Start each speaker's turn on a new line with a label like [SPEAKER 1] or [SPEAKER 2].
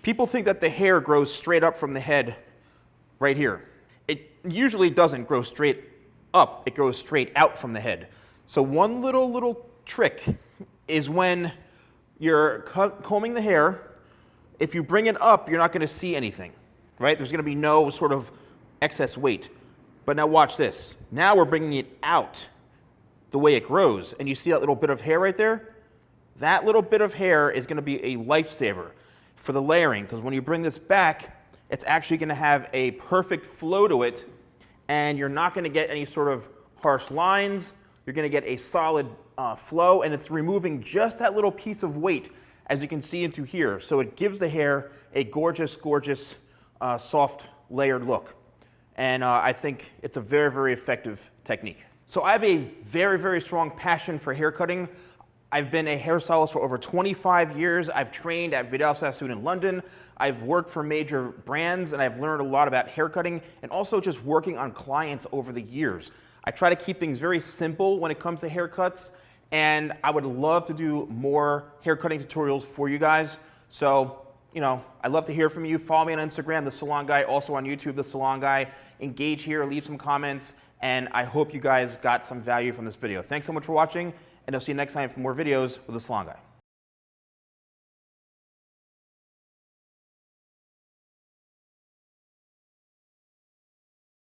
[SPEAKER 1] People think that the hair grows straight up from the head right here. It usually doesn't grow straight up, it goes straight out from the head. So one little trick is when you're combing the hair, if you bring it up, you're not going to see anything, right? There's going to be no sort of excess weight. But now watch this. Now we're bringing it out the way it grows. And you see that little bit of hair right there? That little bit of hair is going to be a lifesaver for the layering, because when you bring this back, it's actually going to have a perfect flow to it, and you're not going to get any sort of harsh lines. You're going to get a solid flow, and it's removing just that little piece of weight, as you can see into here. So it gives the hair a gorgeous, gorgeous, soft, layered look. And I think it's a very, very effective technique. So I have a very, very strong passion for hair cutting. I've been a hairstylist for over 25 years. I've trained at Vidal Sassoon in London. I've worked for major brands, and I've learned a lot about hair cutting and also just working on clients over the years. I try to keep things very simple when it comes to haircuts, and I would love to do more hair cutting tutorials for you guys. So, you know, I'd love to hear from you. Follow me on Instagram, The Salon Guy, also on YouTube, The Salon Guy. Engage here, leave some comments, and I hope you guys got some value from this video. Thanks so much for watching, and I'll see you next time for more videos with The Salon Guy.